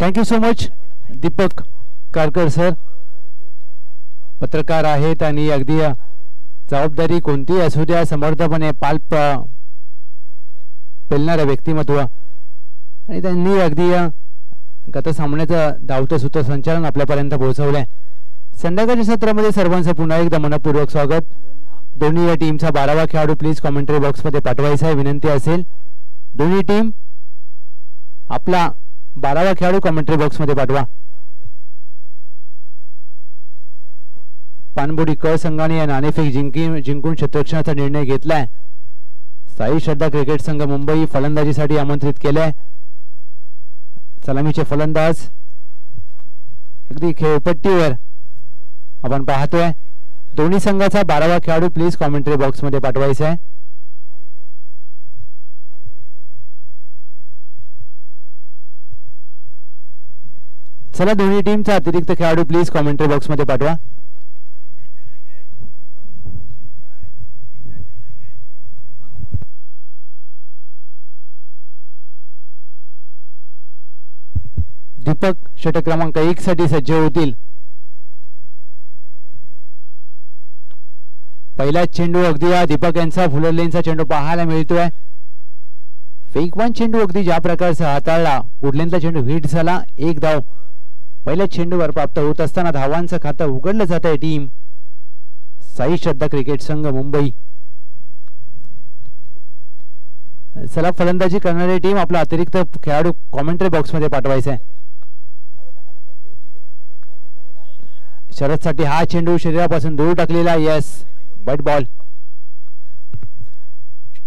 Thank you so much दीपक कारकर sir. पत्रकार आहेत आणि अगदी जबाबदारी कोणती असू द्या समर्थपणे पेलणारं व्यक्तिमत्व आणि त्यांनी अगदी गत सामन्याचं धावतं सूत्रसंचालन आपल्यापर्यंत पोहोचवलंय. संध्याकाळच्या सत्रामध्ये सर्वांचं पुन्हा एकदा मनपूर्वक स्वागत. दोन्ही या टीमचा 12वा खेळाडू प्लीज कॉमेंट्री बॉक्समध्ये पाठवायचा आहे विनंती असेल. दोन्ही टीम आपला 12वा खेळाडू कॉमेंट्री बॉक्समध्ये पाठवा. पानबुडी क संघाने या नाणेफेक जिंकून क्षेत्ररक्षणाचा निर्णय घेतलाय. साई श्रद्धा क्रिकेट संघ मुंबई फलंदाजीसाठी आमंत्रित केलाय. सलामीचे फलंदाज अगदी खेळपट्टीवर आपण पाहतोय. दोन्ही संघाचा 12वा खेळाडू प्लीज कॉमेंट्री बॉक्स मध्ये पाठवायचा आहे. चला दोन्ही टीमचा अतिरिक्त खेळाडू प्लीज कॉमेंट्री बॉक्स मध्ये पाठवा. दीपक षटक क्रमांक 1 साठी सज्ज होतील. पहिला चेंडू अगदी दीपक यांचा फुलरलेनचा चेंडू पाहायला मिळतोय. फेकवान चेंडू अगदी ज्या प्रकारचा हाताळला गुडलेनचा चेंडू हिट झाला. 1 धाव पहिल्या चेंडूवर प्राप्त होत असताना धावांचं खातं उघडलं जात आहे टीम साई श्रद्धा क्रिकेट संघ मुंबई. चला फलंदाजी करणारी टीम आपला अतिरिक्त खेळाडू कॉमेंट्री बॉक्स मध्ये पाठवायचा आहे. शरद साठी हा चेंडू शरीरापासून दूर टाकलेला. Yes but ball.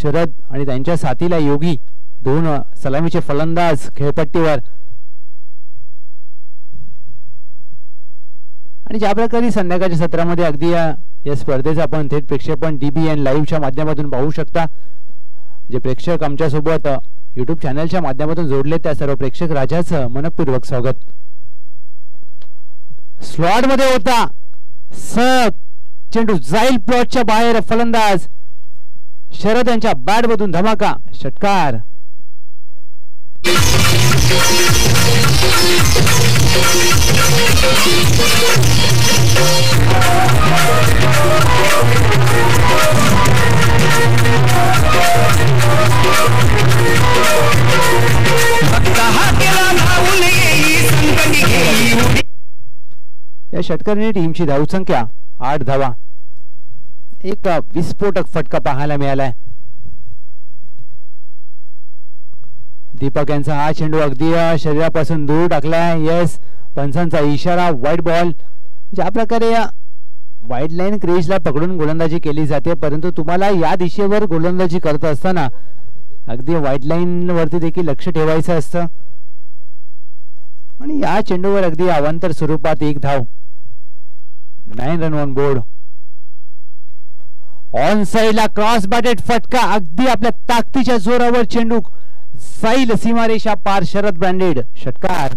शरद आणि त्यांच्या साथीला योगी दोन सलामीचे फलंदाज खेळपट्टीवर. आणि ज्या प्रकारे संध्याकाळच्या सत्रामध्ये अगदी या स्पर्धेचं आपण थेट प्रक्षेपण DBN लाईव्हच्या माध्यमातून पाहू शकता. जे प्रेक्षक आमच्यासोबत युट्यूब चॅनलच्या माध्यमातून जोडले त्या सर्व प्रेक्षक राजाचं मनपूर्वक स्वागत. स्लॉट मध्ये होता चेंडू जाईल प्लॉटच्या बाहेर. फलंदाज शरद यांच्या बॅट मधून धमाका षटकार. या षटकाराने टीमची धावसंख्या 8 धावा. एक विस्फोटक फटका पाहायला मिळालाय. दीपक यांचा हा चेंडू अगदी शरीरापासून दूर टाकलाय. यस पंचांचा इशारा वाईट बॉल. ज्या प्रकारे वाईट लाईन क्रीजला पकडून गोलंदाजी केली जाते परंतु तुम्हाला या दिशेवर गोलंदाजी करत असताना अगदी वाईट लाईन वरती देखील लक्ष ठेवायचं असतं. आणि या चेंडूवर अगदी अवांतर स्वरूपात 1 धाव. 9 रन ऑन बोर्ड. ऑन साइडला क्रॉस बॅटेड फटका अगदी आपल्या ताकदीच्या जोरावर चेंडू साईल सीमारेषा पार. शरद ब्रँडेड षटकार.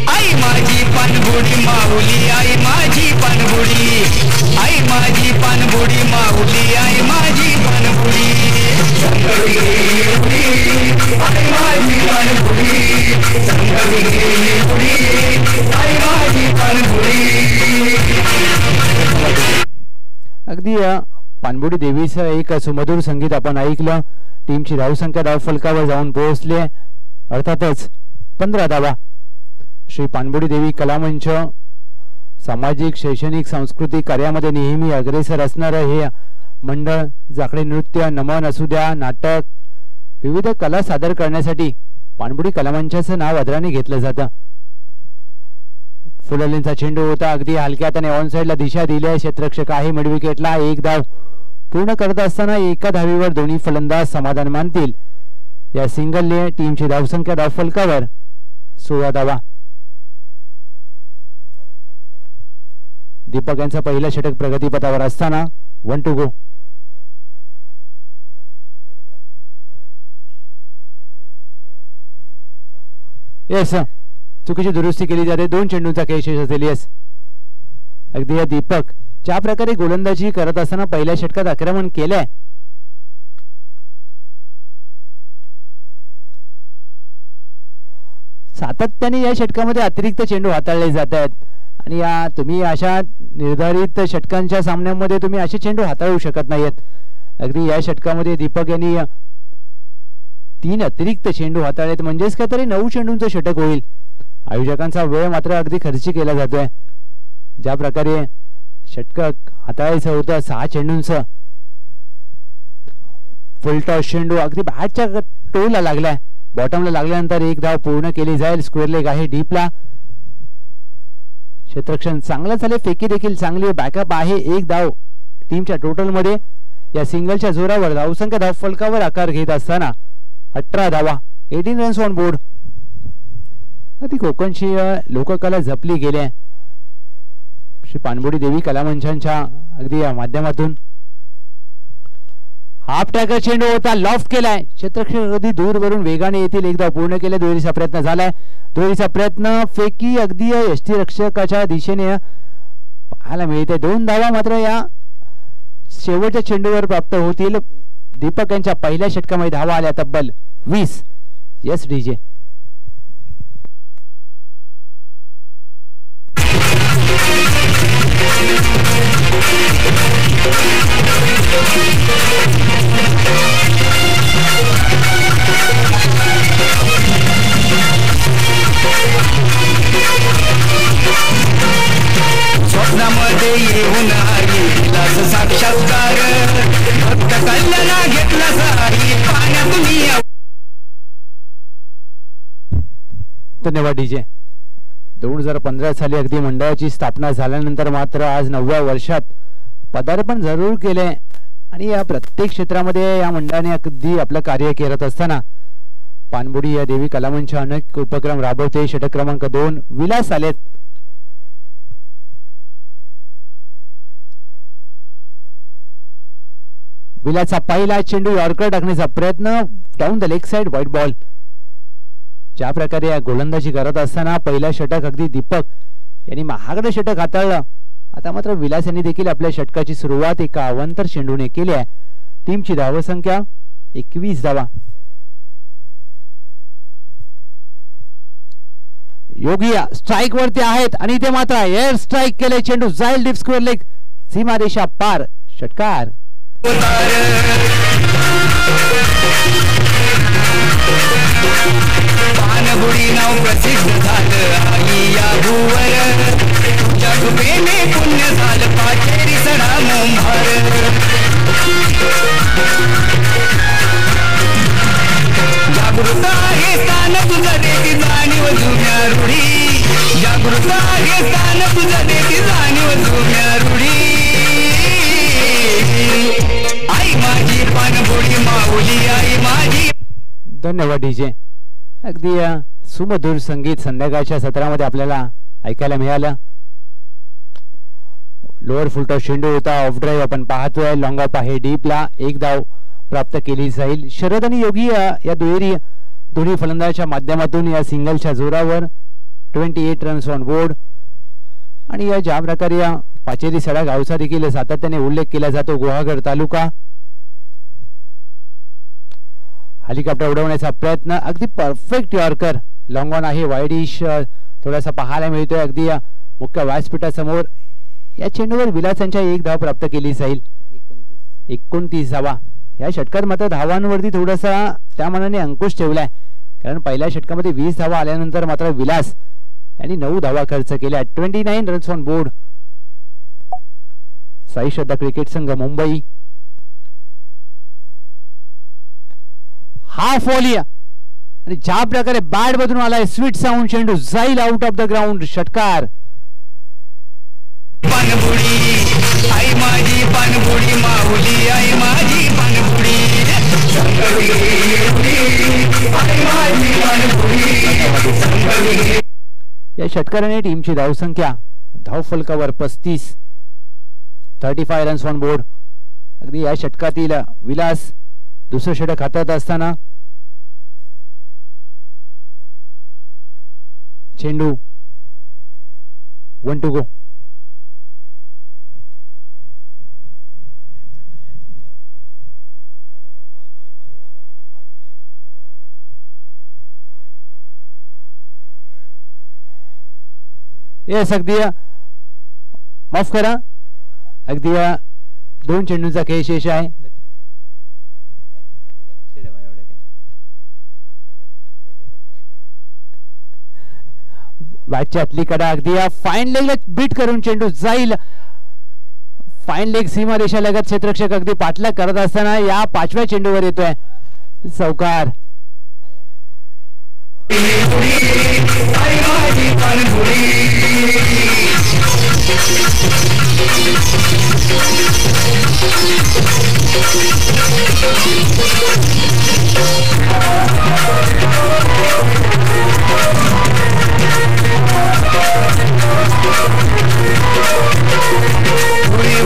आई माझी पानबुडी माऊली आई माझी पानबुडी आई माझी पानबुडी माऊली आई माझी पानबुडी आई माझी पानबुडी आई माझी पानबुडी. अगदी पानबुडी देवीचं एक सुमधुर संगीत आपण ऐकलं. टीमची धावसंख्या धावफलकावर जाऊन पोहोचली. अर्थातच 15 धावा. श्री पानबुडी देवी कलामंच सामाजिक शैक्षणिक सांस्कृतिक कार्यामध्ये नेहमी अग्रेसर असणारं हे मंडळ जाकडे नृत्य नमन असू द्या नाटक विविध कला सादर करण्यासाठी पानबुडी कलामंचाचं नाव आदराने घेतलं जातं. फुलरलेनचा चेंडू होता अगदी हलक्या त्याने ऑन साइडला दिशा दिली आहे. क्षेत्ररक्षक आहे मिड विकेटला. 1 धाव पूर्ण करत असताना एका धावीवर दोन्ही फलंदाज समाधान मानतील. या सिंगलने टीमची धावसंख्या धावफलकावर 16 धावा. दीपक यांचा पहिला षटक प्रगतीपथावर असताना 1 to go. येस चुकीची दुरुस्ती केली जाते. 2 चेंडूंचा खेळ शेष असेल. येस अगदी दीपक ज्या प्रकारे गोलंदाजी करत असताना पहिल्या षटकात आक्रमण केलंय, सातत्याने या षटकामध्ये अतिरिक्त चेंडू हाताळले जात आहेत आणि या तुम्ही अशा निर्धारित षटकांच्या सामन्यामध्ये तुम्ही असे चेंडू हाताळू शकत नाहीत. अगदी या षटकामध्ये दीपक यांनी 3 अतिरिक्त चेंडू हाताळलेत, म्हणजेच काय तरी 9 चेंडूंचं षटक होईल. आयोजकांचा वेळ मात्र अगदी खर्ची केला जातोय. ज्या प्रकारे षटक हाताळायचं होतं 6 चेंडूंचं, फुल टॉस चेंडू अगदी बॅटच्या टोला लागलाय, बॉटमला लागल्यानंतर एक धाव पूर्ण केली जाईल. स्क्वेअर लेग आहे डीपला. क्षेत्ररक्षण चांगलं झाले, फेकी देखील चांगली, बॅकअप आहे. एक धाव टीमच्या टोटल मध्ये. या सिंगलच्या जोरावर धावसंख्या धाव फलकावर आकार घेत असताना 18 धावा, 18 रन्स ऑन बोर्ड. ती कोकणची लोककला जपली गेली आहे श्री पानबुडी देवी कलामंचांच्या अगदी या माध्यमातून. हाफ ट्रॅकर चेंडू होता, लॉफ्ट केलाय, क्षेत्ररक्षण अगदी दूरवरून वेगाने येतील. एकदा पूर्ण केले, दुहेरीचा प्रयत्न झालाय. दुहेरीचा प्रयत्न, फेकी अगदी यष्टीरक्षकाच्या दिशेने पाहायला मिळते. 2 धावा मात्र या शेवटच्या चेंडूवर प्राप्त होतील. दीपक यांच्या पहिल्या षटकामध्ये धावा आल्या तब्बल 20. Yes DJ. स्वप्नामध्ये येऊन आईलाच साक्षात्कार, भक्त कल्याणा घेतला सारी पाण्यातून. धन्यवाद डीजे. 2015 साली अगदी मंडळाची स्थापना झाल्यानंतर मात्र आज 9व्या वर्षात पदार्पण जरूर केले आणि या प्रत्येक क्षेत्रामध्ये या मंडळाने अगदी आपलं कार्य करत असताना पानबुडी या देवी कलामंच अनेक उपक्रम राबवते. षटक क्रमांक 2 विलास आलेत. विलासचा पहिला चेंडू यॉर्कर टाकण्याचा प्रयत्न, down the leg side, white ball. ज्या प्रकारे या गोलंदाजी करत असताना पहिला षटक अगदी दीपक यांनी महागडे षटक हाताळलं. आता मात्र विलास यांनी देखील आपल्या षटकाची सुरुवात एका अवांतर चेंडूने केली आहे. टीमची धावसंख्या 21 धावा. योगिया स्ट्राईक वरती आहेत आणि इथे मात्र एअर स्ट्राईक केले. चेंडू जाईल डीप, स्क्वेअर लेग, सीमारेषा पार, षटकार. पानबुडी नाव प्रसिद्ध झालं आई या भूवर, तुझ्या कृपेने पुण्य झालं पाचेरी सडा मोंभार. जागृत आहे स्थान तुझं देती जाणीव जुन्या रूढी, जागृत आहे स्थान तुझं देती जाणीव जुन्या रूढी. आई माझी पानबुडी माऊली, आई माझी. धन्यवाद डीजे. अगदी सुमधुर संगीत संध्याकाळच्या सत्रामध्ये आपल्याला ऐकायला मिळालं. लोअर फुलटॉस चेंडू होता, ऑफ ड्राईव्ह आपण पाहतोय. लॉंग ऑफ आहे डीपला, एक धाव प्राप्त केली जाईल. शरद आणि योगी या दोन्ही फलंदाजाच्या माध्यमातून या सिंगलच्या जोरावर 28 रन्स ऑन बोर्ड. आणि या ज्या प्रकारे या पाचेरी सडा गावचा देखील सातत्याने उल्लेख केला जातो, गुहागर तालुका. हेलिकॉप्टर उडवण्याचा प्रयत्न, अगदी परफेक्ट यॉर्कर, लॉंग ऑन आहे, वाईडिश थोडासा पाहायला मिळतोय अगदी मुख्य व्यासपीठासमोर. या चेंडूवर विलास यांच्या एक धाव प्राप्त केली जाईल. 29 धावा. या षटकात मात्र धावांवरती थोडासा त्या मनाने अंकुश ठेवलाय, कारण पहिल्या षटकामध्ये 20 धावा आल्यानंतर मात्र विलास यांनी 9 धावा खर्च केल्या. 29 runs on board. Sai Shraddha cricket संघ मुंबई. हाफ वॉलिया आणि ज्या प्रकारे बॅट बदलून आलाय, स्वीट साऊंड चेंडू जाईल आउट ऑफ द ग्राउंड, षटकार. पानबुडी आई माझी, पानबुडी माऊली, आई माझी पानबुडी, या षटकाराने टीमची धावसंख्या धाव फलकावर 35, 35 रन्स ऑन बोर्ड. अगदी या षटकातील विलास दुसरं षटक हातात असताना चेंडू 1 to go. येस अगदी माफ करा, अगदी 2 चेंडूंचा खेळ शेष आहे. बॅटच्या आतली कडा अगदी फाईन लेगला बीट करून चेंडू जाईल. फाईन लेग सीमा रेषा लगत क्षेत्ररक्षक अगदी पाठलाग करत असताना या 5व्या चेंडूवर येतोय चौकार.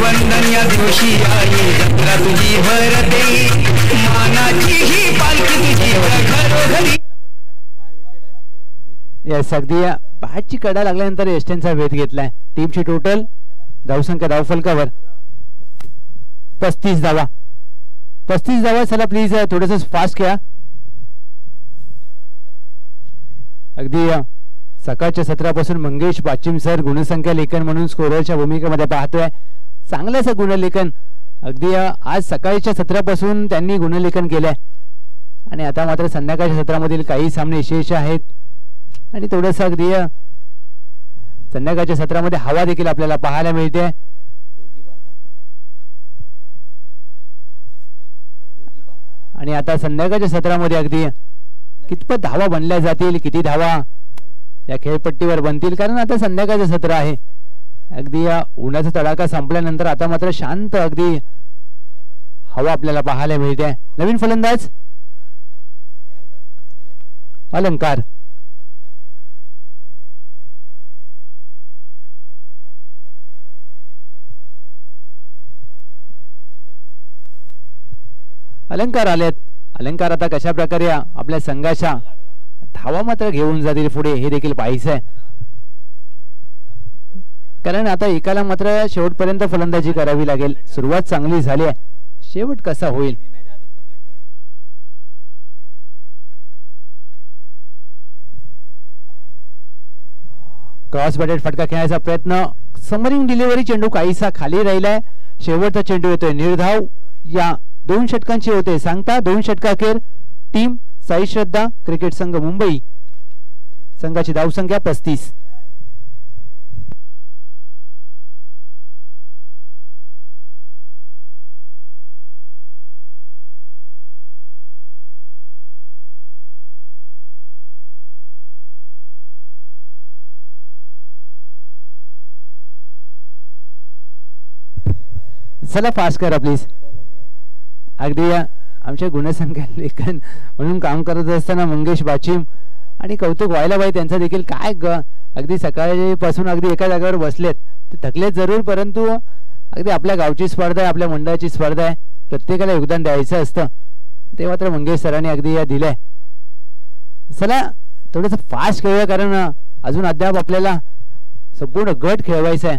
वंदन या दिवशी आई जत्रा तुझी भरते, मानाची ही पालखी तुझी घरोघरी. येस अगदी बॅटची कडा लागल्यानंतर एस्टेनचा वेध घेतलाय. टीमची टोटल धावसंख्या धावफलकावर 35 धावा. 35 धावा. चला प्लीज थोडस फास्ट खेळा. अगदी सकाळच्या सत्रापासून मंगेश बाचिम सर गुणसंख्या लेखन म्हणून स्कोररच्या भूमिकेमध्ये पाहतोय. चांगलंच गुणलेखन अगदी आज सकाळच्या सत्रापासून त्यांनी गुणलेखन केलंय आणि आता मात्र संध्याकाळच्या सत्रामधील काही सामने विशेष आहेत आणि थोडस अगदी संध्याकाळच्या सत्रामध्ये हवा देखील आपल्याला पाहायला मिळते. आणि आता संध्याकाळच्या सत्रामध्ये अगदी कितपत धावा बनल्या जातील, किती धावा या खेळपट्टीवर बनतील, कारण आता संध्याकाळचं सत्र आहे. अगदी उन्हाचा तडाखा संपल्यानंतर आता मात्र शांत अगदी हवा आपल्याला पाहायला मिळते. नवीन फलंदाज अलंकार. अलंकार आलेत. अलंकार आता कशा प्रकारे आपल्या संघाच्या धावा मात्र घेऊन जातील पुढे हे देखील पाहायचंय, कारण आता एकाला मात्र शेवटपर्यंत फलंदाजी करावी लागेल. सुरुवात चांगली झाली आहे, शेवट कसा होईल. क्रॉस बॅटेड फटका खेळण्याचा प्रयत्न, समरिंग डिलिव्हरी, चेंडू काहीसा खाली राहिलाय. शेवटचा चेंडू येतोय निर्धाव. या 2 षटकांची होते सांगता. 2 षटकाखेर टीम साई श्रद्धा क्रिकेट संघ मुंबई संघाची धावसंख्या 35. चला फास्ट करा प्लीज. अगदी आमच्या गुणसंख्या लेखन म्हणून काम करत असताना मंगेश बाचिम आणि कौतुक व्हायला पाहिजे त्यांचं देखील. काय अगदी सकाळपासून अगदी एका जागेवर बसलेत, ते थकलेत जरूर, परंतु अगदी आपल्या गावची स्पर्धा आहे, आपल्या मंडळाची स्पर्धा आहे, प्रत्येकाला योगदान द्यायचं असतं. ते मात्र मंगेश सरांनी अगदी दिलंय. चला थोडंसं फास्ट खेळूया, कारण अजून अद्याप आपल्याला संपूर्ण गट खेळवायचा आहे.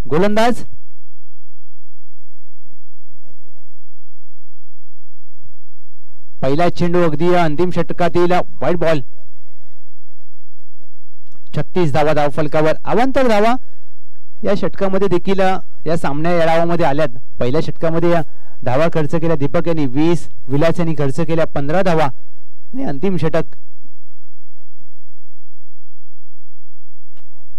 गोलंदाज पहिला चेंडू अगदी अंतिम षटकातील व्हाईट बॉल. 36 धावा धावफलकावर. अवांतर धावा या षटकामध्ये देखील या सामन्या या डावामध्ये आल्यात. पहिल्या षटकामध्ये धावा खर्च केल्या दीपक यांनी 20, विलास यांनी खर्च केल्या 15 धावा आणि अंतिम षटक.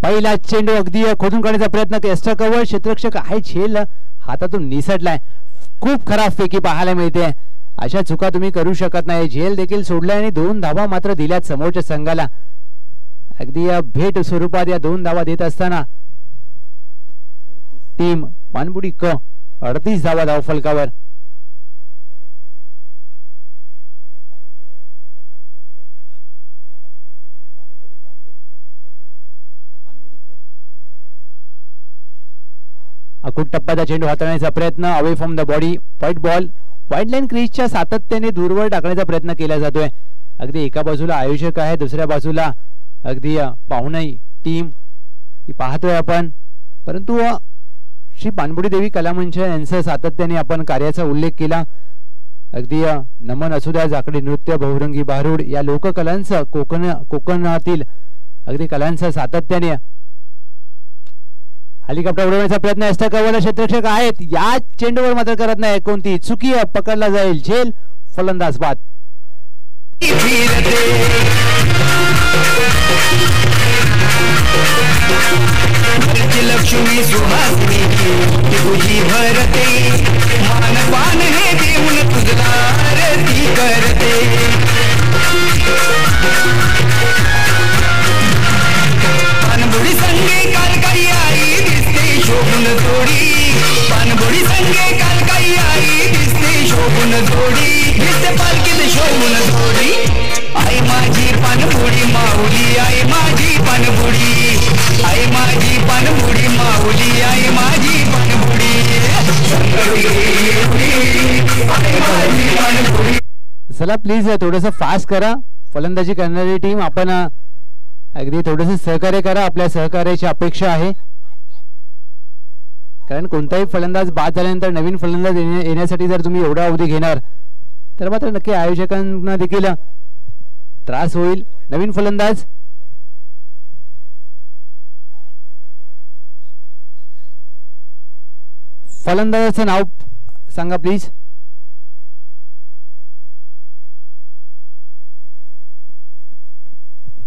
पहिला चेंडू अगदी खोदून काढण्याचा प्रयत्न, एक्स्ट्रा कव्हर, क्षेत्ररक्षक आहे झेल हातातून निसटलाय. खूप खराब फेकी पाहायला मिळते. अशा चुका तुम्ही करू शकत नाही. झेल देखील सोडलाय आणि 2 धावा मात्र दिल्यात समोरच्या संघाला. अगदी या भेट स्वरूपात या 2 धावा देत असताना टीम पानबुडी क 38 धावा धावफलकावर. अकुट टप्प्याचा चेंडू हाताळण्याचा प्रयत्न, away from the body, white ball. White line क्रीजच्या सातत्याने दूरवर टाकण्याचा प्रयत्न केला जातोय. अगदी एका बाजूला आयोजक आहे, दुसऱ्या बाजूला अगदी पाहुणाई टीम पाहतोय आपण, परंतु श्री पानबुडी देवी कलामंच यांचं सातत्याने आपण कार्याचा उल्लेख केला. अगदी नमन असू द्या, जाकडी नृत्य, बहुरंगी भारूड या लोककलांचं कोकणातील अगदी कलांचं सातत्याने हेलिकॉप्टर उडवण्याचा प्रयत्न एस्टाकावाला क्षेत्ररक्षक आहेत. या चेंडूवर मात्र करत नाही, कोणती चुकी पकडला जाईल, झेल, फलंदाज बाद. लक्ष्मी सुहासिनी तुझी भरते मानपान हे देऊन तुझला आरती करते. पानबुडी संगे काल काही आई दिसते शोभून जोडी. पानबुडी संगे काल काही आई दिसते शोभून जोडी. दिसते पालखीत शोभून जोडी. आई माझी पानबुडी माऊली, आई माझी पानबुडी, आई माझी पानबुडी माऊली, आई माझी पानबुडी. चला प्लीज थोडंसं फास्ट करा. फलंदाजी करणारी टीम आपण अगदी थोडंसं सहकार्य करा. आपल्या सहकार्याची अपेक्षा आहे, कारण कोणताही फलंदाज बाद झाल्यानंतर नवीन फलंदाज येण्यासाठी जर तुम्ही एवढा अवधी घेणार तर मात्र नक्की आयोजकांना देखील त्रास होईल. नवीन फलंदाज फलंदाजाचं नाव सांगा प्लीज.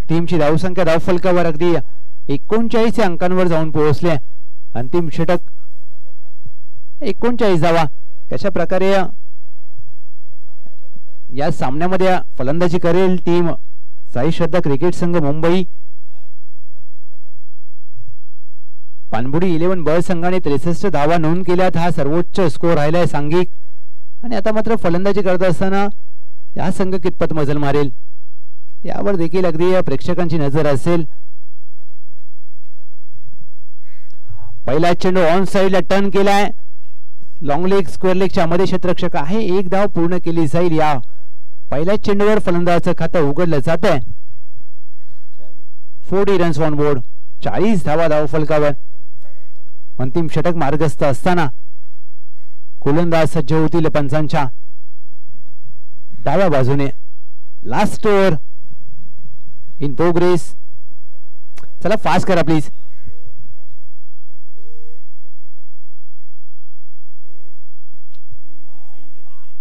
टीमची धावसंख्या धावफलकावर अगदी 39 अंकांवर जाऊन पोहोचले. अंतिम षटक 39 धावा. कशा प्रकारे या सामन्यामध्ये फलंदाजी करेल टीम साई श्रद्धा क्रिकेट संघ मुंबई. पानबुडी 11 ब संघाने 63 धावा नोंद केल्यात. हा सर्वोच्च स्कोर राहिलाय सांघिक. आणि आता मात्र फलंदाजी करत असताना या संघ कितपत मजल मारेल यावर देखील अगदी प्रेक्षकांची नजर असेल. पहिला चेंडू ऑन साइडला टर्न केलाय. लॉंग लेग स्क्वेअर लेगच्या मध्ये क्षेत्ररक्षक आहे. एक धाव पूर्ण केली जाईल. या पहिल्या चेंडूवर फलंदाजाचं खातं उघडलं जात आहे. 40 रन्स ऑन बोर्ड. 40 धावा धावफलकावर. अंतिम षटक मार्गस्थ असताना गोलंदाज सज्ज होतील पंचांच्या डाव्या बाजूने. Last over in progress. चला फास्ट करा प्लीज.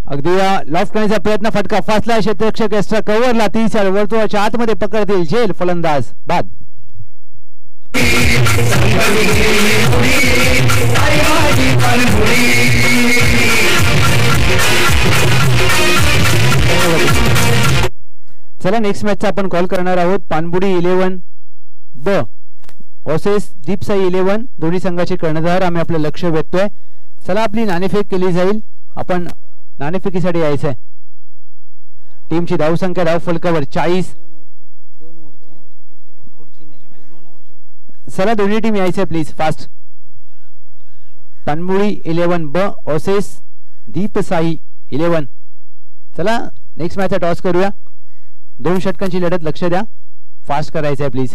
अगदी लॉफ्ट करण्याचा प्रयत्न, फटका फासला. क्षेत्ररक्षक एक्स्ट्रा कव्हरला 30 वर्तुळाच्या आतमध्ये पकडतील, झेल, फलंदाज बाद. चला नेक्स्ट मॅचचा आपण कॉल करणार आहोत. पानबुडी 11 ब वर्सेस दीपसाई 11. दोन्ही संघाचे कर्णधार आम्ही आपलं लक्ष वेधतोय. चला आपली नाणेफेक केली जाईल. आपण नाणेफेकीसाठी यायचंय. टीमची धावसंख्या धावफलकावर 40. चला दोन्ही टीम यायचंय प्लीज फास्ट. पानबुडी 11 ब वर्सेस दीपसाई 11. चला नेक्स्ट मॅचचा टॉस करूया. 2 षटकांची लढत, लक्ष द्या. फास्ट करायचं आहे प्लीज.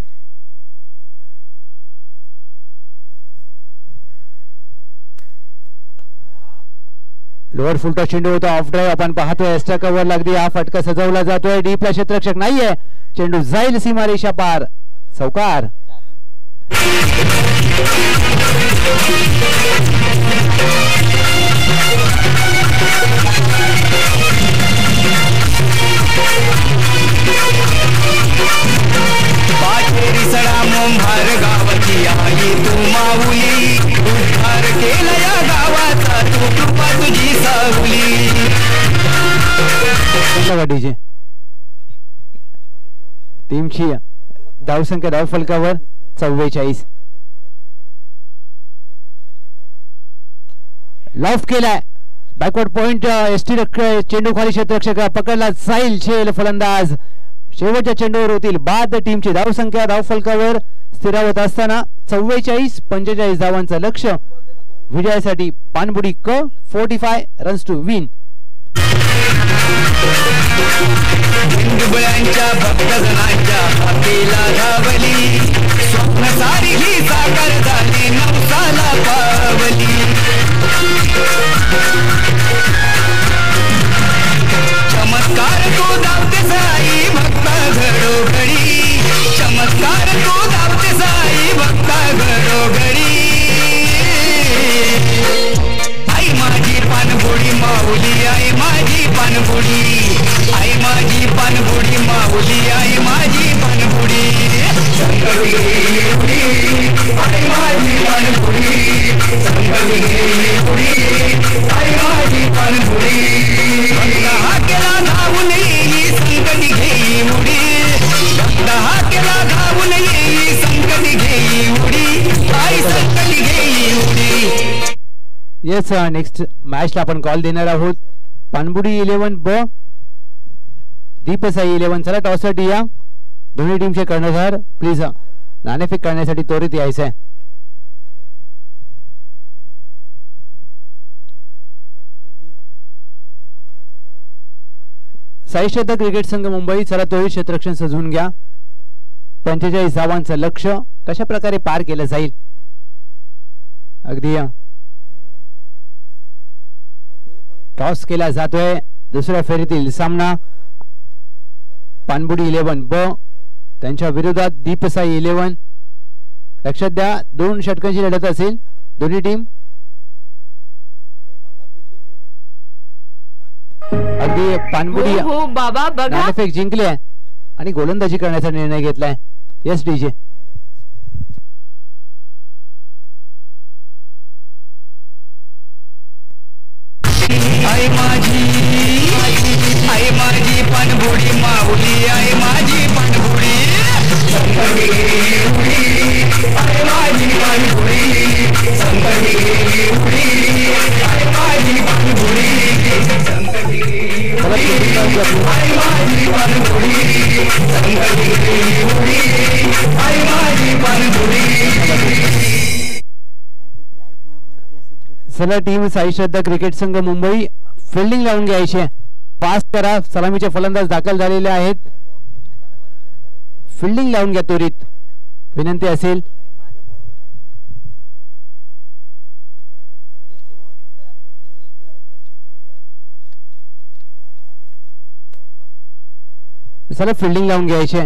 लोअर फुलटॉस चेंडू होता. ऑफ ड्राईव्ह आपण पाहतोय. एक्स्ट्रा कव्हर लागली. हा फटका सजवला जातोय. डीपला क्षेत्ररक्षक नाहीये. चेंडू जाईल सीमारेषा पार. चौकार. पाचेरी सडा मोंभार गावाची आई तू माऊली. उद्धार केला या गावाचा तू कृपा तुझी सावली. टीमची धावसंख्या धावफलकावर 44. लॉफ्ट केलाय. Backward point. एसटी चेंडू खाली क्षेत्ररक्षक पकडला जाईल, झेल, फलंदाज. शेवटच्या चेंडूवर होतील बाद. टीमची धावसंख्या धावफलकावर स्थिरावत असताना 44-45 धावांचं लक्ष्य. विजयासाठी पानबुडी क 45 रन्स टू विन. हिंदुबळ्यांच्या भक्तजनांच्या हातीला धावली. स्वप्न सारी ही साकार झाली. नवसाला पावली. चमत्कार तो धावते साई भक्त घडोघडी. चमत्कार येस नेक्स्ट मॅचला आपण कॉल देणार आहोत. पानबुडी 11 ब दीपसाई 11. चला टॉससाठी या. दोन्ही टीमचे कर्णधार प्लीज नाणेफेक करण्यासाठी त्वरित यायचं आहे. साई श्रद्धा क्रिकेट संघ मुंबई. चला त्वरित क्षेत्ररक्षण सजवून घ्या. 45 धावांचं लक्ष्य कशा प्रकारे पार केलं जाईल. अगदी टॉस केला जातोय. दुसऱ्या फेरीतील सामना पानबुडी 11 ब त्यांच्या विरोधात दीपसाई 11. लक्षात द्या 2 षटकांची लढत असेल. दोन्ही टीम अगदी पानबुडी हो बाबा बघा नाणेफेक जिंकली आहे आणि गोलंदाजी करण्याचा निर्णय घेतलाय. Yes DJ. आई माझी पानबुडी माऊली आई माझी पानबुडी संकटी उडी आई माझी पानबुडी संकटी उडी आई माझी पानबुडी संकटी उडी आई माझी पानबुडी संकटी उडी आई माझी पानबुडी. चला टीम साई श्रद्धा क्रिकेट संघ मुंबई फिल्डिंग लावून घ्यायची. पास करा. सलामीचे फलंदाज दाखल झालेले आहेत. फिल्डिंग लावून घ्या त्वरित विनंती असेल. चला फिल्डिंग लावून घ्यायचे.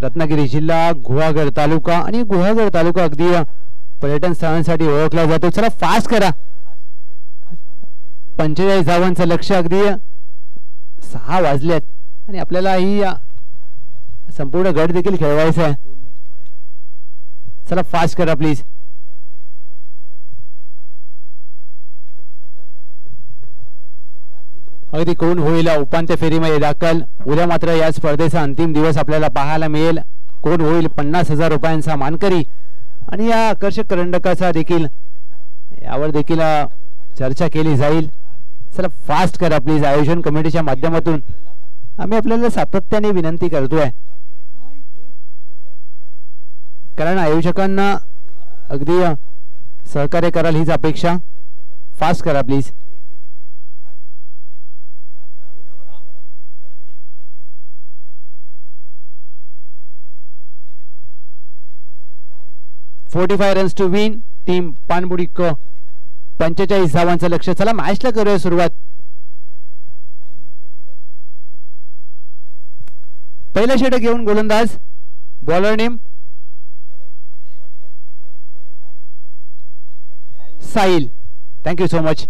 रत्नागिरी जिल्हा गुहागर तालुका आणि गुहागर तालुका अगदी पर्यटन स्थळांसाठी ओळखला जातो. चला फास्ट करा. 45 धावांचं लक्ष. अगदी 6 वाजलेत आणि आपल्याला ही संपूर्ण गट देखील खेळवायचा आहे. चला फास्ट करा प्लीज. अगदी कोण होईल उपांत्य फेरीमध्ये दाखल. उद्या मात्र या स्पर्धेचा अंतिम दिवस आपल्याला पाहायला मिळेल. कोण होईल 50,000 रुपयांचा मानकरी आणि या आकर्षक करंडकाचा देखील यावर देखील चर्चा केली जाईल. चला फास्ट करा प्लीज. आयोजन कमिटीच्या माध्यमातून आम्ही आपल्याला सातत्याने विनंती करतोय कारण आयोजकांना अगदी सहकार्य कराल हीच अपेक्षा. फास्ट करा please. $45 runs to win. Team Panbudi क 45 धावांचं लक्ष. चला मॅचला करूया सुरुवात. पहिला षटक घेऊन गोलंदाज bowler name Sahil. Thank you so much.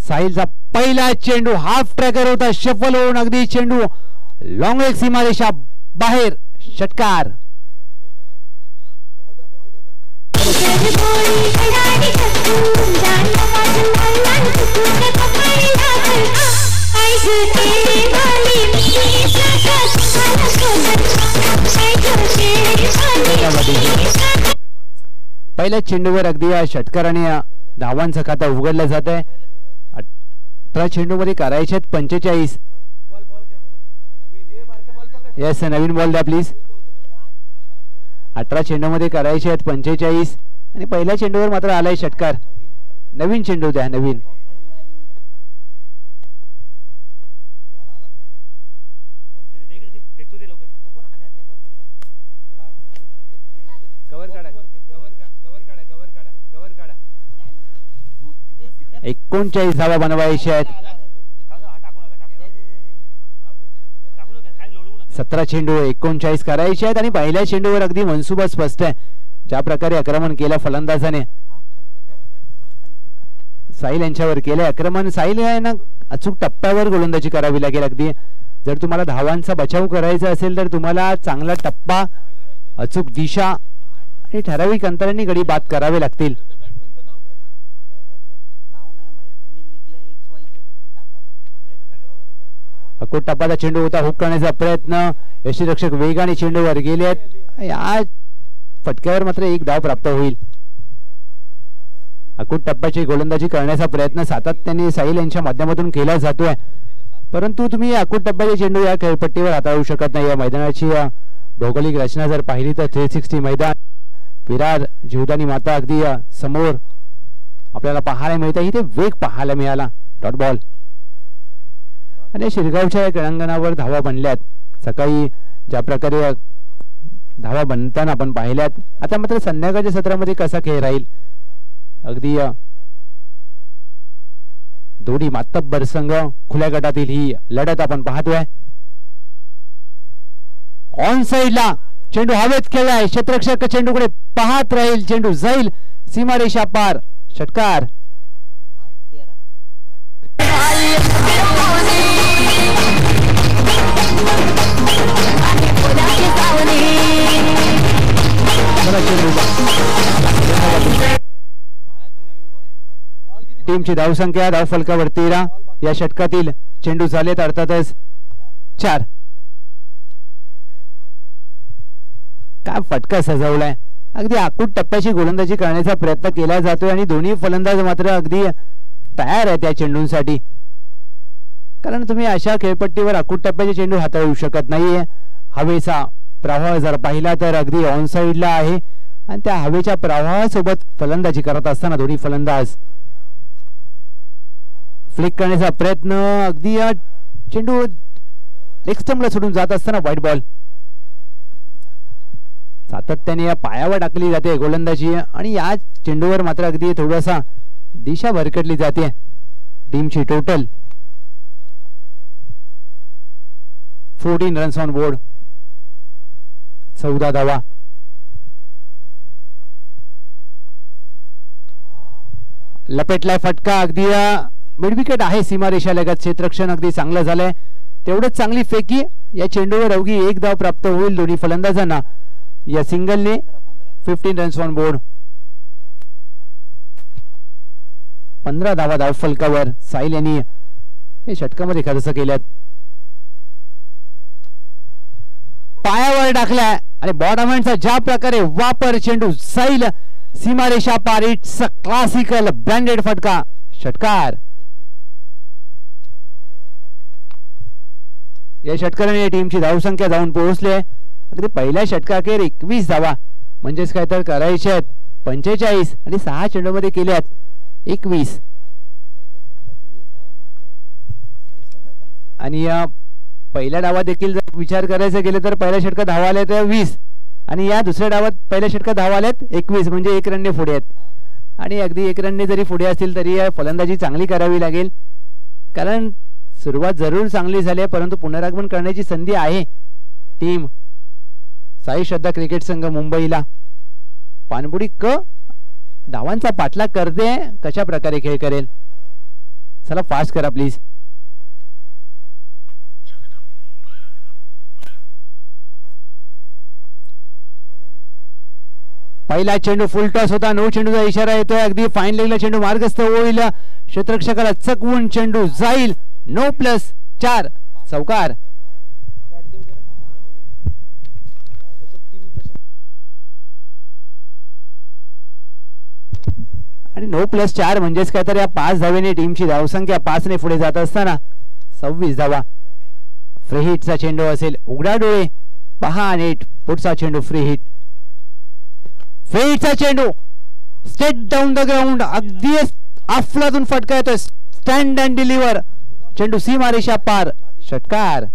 साहिलचा पहिला चेंडू हाफ ट्रॅकर होता. शफल होऊन अगदी चेंडू लॉंग लेग सीमारेषा बाहेर. षटकार. पहिल्या चेंडूवर अगदी या षटकाराने धावांचं खातं उघडलं जात आहे. 18 चेंडू मध्ये करायचे आहेत 45. येस नवीन बॉल द्या प्लीज. 18 चेंडू मध्ये करायचे आहेत 45 आणि पहिल्या चेंडूवर मात्र आलाय षटकार. नवीन चेंडू द्या. नवीन कव्हर काढा. 39 धावा बनवायच्या आहेत. 17 चेंडू 39 करायचे आहेत आणि पहिल्या चेंडूवर अगदी मनसुबा स्पष्ट आहे. ज्या प्रकारे आक्रमण केलं फलंदाजाने साहिल यांच्यावर केलं आक्रमण. साहिल यांना अचूक टप्प्यावर गोलंदाजी करावी लागेल. अगदी जर तुम्हाला धावांचा बचाव करायचा असेल तर तुम्हाला चांगला टप्पा, अचूक दिशा आणि ठराविक अंतराने गडी बाद करावे लागतील. अकोट टप्प्याचा चेंडू होता, हुक करण्याचा प्रयत्न, यष्टीरक्षक वेगाने चेंडूवर गेलेत. या फटक्यावर मात्र एक धाव प्राप्त होईल. अकोट टप्प्याची गोलंदाजी करण्याचा प्रयत्न सातत्याने साहिल यांच्या माध्यमातून केला जातोय, परंतु तुम्ही अकोट टप्प्याचे चेंडू या खेळपट्टीवर हाताळू शकत नाही. या मैदानाची भौगोलिक रचना जर पाहिली तर 360 मैदान, विरार जीवदानी माता अगदी समोर आपल्याला पाहायला मिळते. इथे वेग पाहायला मिळाला. Dot ball. आणि शिरगावच्या या क्रीडांगणावर धावा बनल्यात. सकाळी ज्या प्रकारे धावा बनताना आपण पाहिल्यात, आता मात्र संध्याकाळच्या सत्रामध्ये कसा खेळ राहील. अगदी दोन्ही मातब्बर संघ खुल्या गटातील ही लढत आपण पाहतोय. ऑन साइडला चेंडू हवेत खेळलाय. क्षेत्ररक्षक चेंडूकडे पाहत राहील. चेंडू जाईल सीमारेषा पार. षटकार. टीमची धावसंख्या धावफलकावर 13. या षटकातील चेंडू झालेत अर्थातच 4. काय फटका सजवलाय. अगदी आकूट टप्प्याची गोलंदाजी करण्याचा प्रयत्न केला जातोय आणि दोन्ही फलंदाज मात्र अगदी तयार आहेत त्या चेंडूंसाठी. कारण तुम्ही अशा खेळपट्टीवर आकूट टप्प्याचे चेंडू हाताळू शकत नाहीये. हवेचा प्रवाह जर पाहिला तर अगदी ऑन साइडला आहे आणि त्या हवेच्या प्रवाहासोबत फलंदाजी करत असताना दोन्ही फलंदाज फ्लिक करण्याचा प्रयत्न. अगदी चेंडू लेग स्टंपला सोडून जात असताना व्हाईट बॉल. सातत्याने या पायावर टाकली जाते गोलंदाजी आणि या चेंडूवर मात्र अगदी थोडासा दिशा भरकटली जाते. टीमची टोटल 14 रन्स ऑन बोर्ड, 14 धावा. लपेटलाय फटका. अगदी मिड विकेट आहे सीमारेषा लगत. क्षेत्ररक्षण अगदी चांगलं झालंय. तेवढंच चांगली फेकी. या चेंडूवर अवघी एक धाव प्राप्त होईल दोन्ही फलंदाजांना. या सिंगलने 15 रन्स ऑन बोर्ड, 15 धावा धाव फलकावर. साहिल यांनी हे षटकामध्ये खर्च केल्यात. पायावर टाकलाय आणि बॉटम हँडचा ज्या प्रकारे वापर. चेंडू साहिल सीमारेषा पार. इट्स अ क्लासिकल ब्रँडेड फटका. षटकार. या षटकाराने टीमची धावसंख्या जाऊन पोहोचली आहे अगदी पहिल्या षटकाखेर 21 धावा. म्हणजेच काय तर करायचे आहेत 45 आणि 6 चेंडूमध्ये केल्यात 21. आणि या पहिल्या डावात देखील जर विचार करायचा गेलं तर पहिल्या षटकात धावा आल्या तर 20 आणि या दुसऱ्या डावात पहिल्या षटकात धावा आल्यात 21. म्हणजे 1 रनने पुढे आहेत. आणि अगदी 1 रनने जरी पुढे असतील तरी फलंदाजी चांगली करावी लागेल. कारण सुरुवात जरूर चांगली झाली आहे परंतु पुनरागमन करण्याची संधी आहे. टीम साई श्रद्धा क्रिकेट संघ मुंबईला पाणबुडी क धावांचा पाठलाग करते. कशा प्रकारे खेळ करेल. चला फास्ट करा प्लीज. पहिला चेंडू फुल टॉस होता. 9 चेंडूचा इशारा येतोय. अगदी फाईन लेगला चेंडू मार्गस्थ होईल. क्षेत्ररक्षकाला चकवून चेंडू जाईल. 9+4 चौकार. आणि 9+4 म्हणजेच काय तर या 5 धावेने टीमची धावसंख्या 5 ने पुढे जात असताना 26 धावा. फ्री हिटचा चेंडू असेल. उघडा डोळे पहा नेट. पुढचा चेंडू फ्री हिट. फ्री हिटचा चेंडू स्ट्रेट डाऊन द ग्राउंड. अगदी अफलातून फटका येतोय. Stand and deliver. चेंडू सीमारेषा पार. षटकार.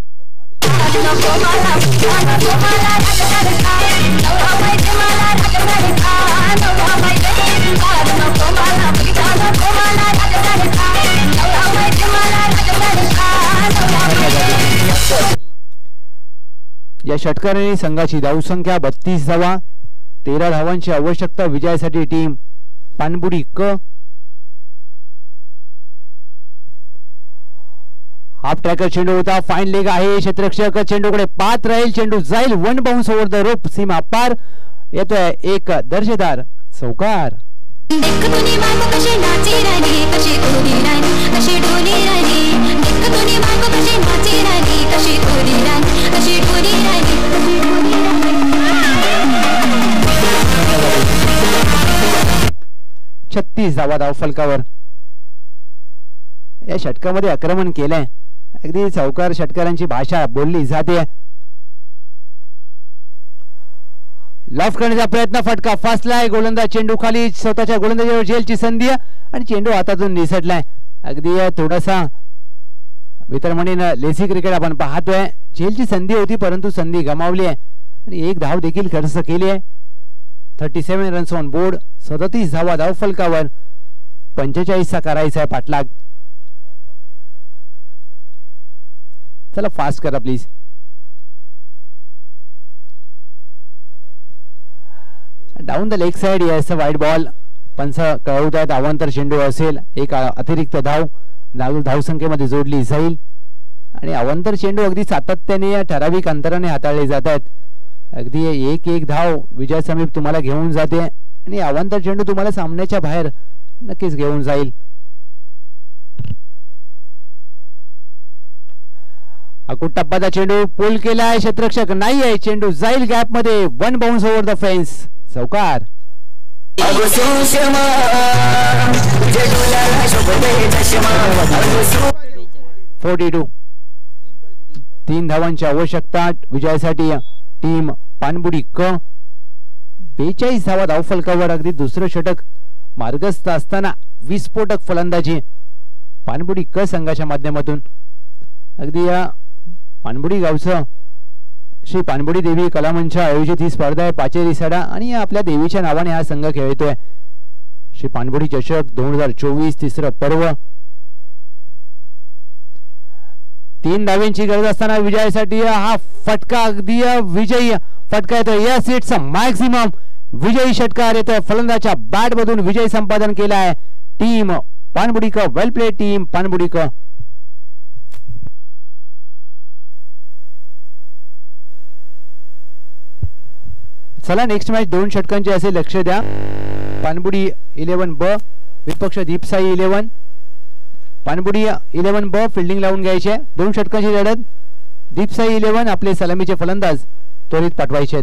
या षटकाराने संघाची धावसंख्या 32 धावा. 13 धावांची आवश्यकता विजयासाठी. टीम पाणबुडी क. हाफ ट्रॅकर चेंडू होता. फाईन लेग आहे. क्षेत्ररक्षक चेंडूकडे पाहत राहील. चेंडू जाईल. 1 बाउन्स ओव्हर द रोप. सीमा पार. येतोय एक दर्जेदार चौकार. कशी 36 धावा धाव फलकावर. या षटकामध्ये आक्रमण केलंय. अगदी चौकार षटकारांची भाषा बोलली जाते. लॉफ्ट करण्याचा प्रयत्न, फटका फासलाय. गोलंदाज चेंडू खाली, स्वतःच्या गोलंदाजीवर झेलची संधी आणि चेंडू हातातून निसटलाय. अगदी थोडासा मित्र म्हणेन लेसी क्रिकेट आपण पाहतोय. झेलची संधी होती परंतु संधी गमावली आहे आणि एक धाव देखील खर्च केली आहे. 37 रन्स ऑन बोर्ड, 37 धावा धाव फलकावर. 45चा करायचा आहे पाठलाग. चला फास्ट करा please. Down the leg side यास वाईड बॉल. पंच कळवत आहेत अवांतर चेंडू असेल. एक अतिरिक्त धाव धावसंख्येमध्ये जोडली जाईल आणि अवांतर चेंडू अगदी सातत्याने ठराविक अंतराने हाताळले जात आहेत. अगदी एक धाव विजय समीप तुम्हाला घेऊन जाते आणि अवांतर चेंडू तुम्हाला सामन्याच्या बाहेर नक्कीच घेऊन जाईल. अकुट टप्पाचा चेंडू पुल केलाय. क्षेत्ररक्षक नाही आहे. चेंडू जाईल गॅप मध्ये. 1 बाउन्स ओव्हर द फेन्स. चौकार. 42. 3 धावांची आवश्यकता विजयासाठी टीम पाणबुडी क. 42 धावा धाव फलकावर. अगदी दुसरं षटक मार्गस्थ असताना विस्फोटक फलंदाजी पाणबुडी क संघाच्या माध्यमातून. अगदी या पाणबुडी गावचं श्री पाणबुडी देवी कलामंच आयोजित ही स्पर्धा आहे. पाचेरी सडा आणि आपल्या देवीच्या नावाने हा संघ खेळतोय. श्री पाणबुडी चषक 2024 तिसरं पर्व. 3 धाव्यांची गरज असताना विजयासाठी हा फटका अगदी विजयी फटका येतोय. Yes it's maximum. विजयी षटकार येतोय. फलंदाच्या बॅट मधून विजय संपादन केला आहे टीम पाणबुडी क. वेल प्ले टीम पाणबुडी क. चला नेक्स्ट मॅच 2 षटकांची असे लक्ष द्या. पाणबुडी 11 ब विपक्ष दीपसाई 11. पाणबुडी 11 ब फिल्डिंग लावून घ्यायचे. 2 षटकांची लढत. दीपसाई 11 आपले सलामीचे फलंदाज त्वरित पाठवायचे.